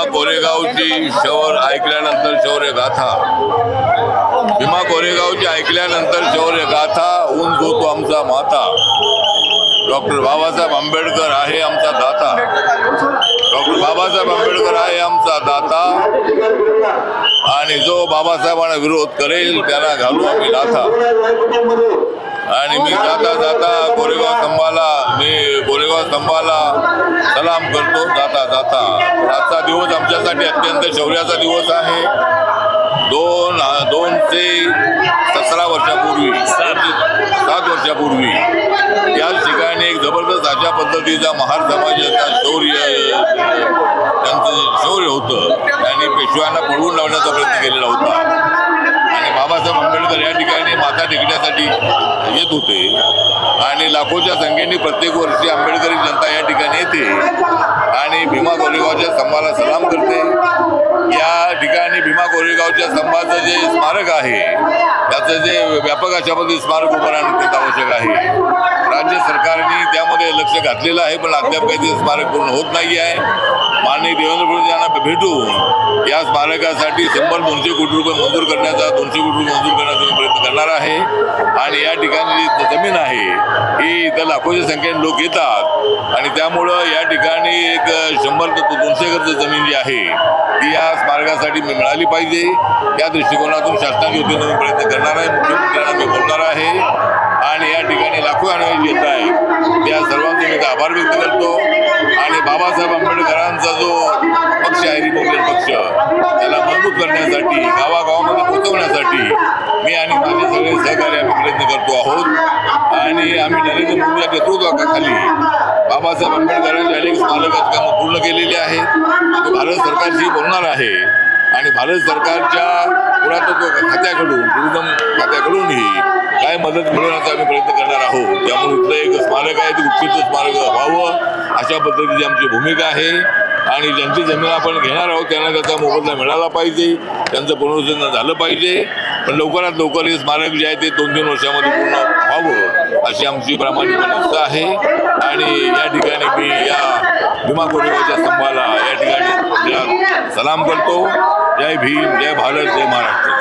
कोरेगावची शौर्य ऐकल्यानंतर शौर्य गाथा, भीमा कोरेगावची ऐकल्यानंतर शौर्य गाथा, उंच होतो आमचा माता. डॉक्टर बाबासाहेब आंबेडकर आहे आमचा दाता. डॉक्टर बाबासाहेब आंबेडकर आहे आमचा दाता. आणि जो बाबासाहेबांना विरोध करेल त्याला घालू आम्ही लाथा. आणि मी जाता जाता कोरेगाव स्तंभाला सलाम करतो जाता जाता. आजचा दिवस आमच्यासाठी अत्यंत शौर्याचा दिवस आहे. 17 वर्षापूर्वी 7 वर्षापूर्वी याच ठिकाणी एक जबरदस्त अशा पद्धतीचा महार समाजाचा त्यांचं शौर्य होतं. त्यांनी पेशव्यांना पळवून लावण्याचा प्रयत्न केलेला होता. आणि बाबासाहेब आंबेडकर या ठिकाणी माथा टेकण्यासाठी येत होते. आणि लाखोच्या संख्येने प्रत्येक वर्षी आंबेडकरी जनता या ठिकाणी येते आणि भीमा कोरेगावच्या स्तंभाला सलाम करते. या ठिकाणी भीमा कोरेगावच्या स्तंभाचं जे स्मारक आहे त्याचं जे व्यापक अशा पद्धतीने स्मारक उभं राहणं आवश्यक आहे. राज्य सरकारने त्यामध्ये लक्ष घातलेलं आहे, पण अद्याप काही ते स्मारक पूर्ण होत नाही आहे. माननीय देवेंद्र फडणवीस यांना भेटून या स्मारकासाठी 100-200 कोटी रुपये मंजूर करण्याचा 200 कोटी रुपये मंजूर करण्याचा प्रयत्न करणार आहे. आणि या ठिकाणी जी जमीन आहे ही इथं लाखोच्या संख्येने लोक येतात आणि त्यामुळं या ठिकाणी एक 100 ते 200 एकर जमीन जी आहे ती या स्मारकासाठी मिळाली पाहिजे. या दृष्टिकोनातून शासनाच्या वतीने प्रयत्न करणार आहे. मुख्यमंत्र्यांना मी बोलणार आहे. आणि या ठिकाणी लाखो अनुयायी येत आहेत त्या सर्वांचे मी आभार व्यक्त करतो. आणि बाबासाहेब आंबेडकरांचा जो पक्ष आहे रिपब्लिकन पक्ष त्याला मजबूत करण्यासाठी गावागावामध्ये पोहोचवण्यासाठी मी आणि माझे सगळे सहकारी आम्ही प्रयत्न करतो आहोत. आणि आम्ही नरेंद्र मोदीच्या नेतृत्वाखाली बाबासाहेब आंबेडकरांच्या अनेक स्मारकाची कामं पूर्ण केलेली आहेत. भारत सरकारशी बोलणार आहे आणि भारत सरकारच्या पुरातत्व खात्याकडूनही काय मदत मिळवण्याचा आम्ही प्रयत्न करणार आहोत. त्यामुळे इथलं एक स्मारक आहे ते उत्कृष्ट स्मारक व्हावं अशा पद्धतीची आमची भूमिका आहे. आणि ज्यांची जमीन आपण घेणार आहोत त्यांना त्याचा मोबदला मिळाला पाहिजे, त्यांचं पुनर्वसन झालं पाहिजे. पण लवकरात लवकर हे स्मारक जे आहे ते 2-3 वर्षामध्ये पूर्ण व्हावं अशी आमची प्रामाणिकपणे इच्छा आहे. आणि या ठिकाणी मी या भीमा कोरेगावच्या स्तंभाला या ठिकाणी सलाम करतो. जय भीम, जय भारत, जय महाराष्ट्र.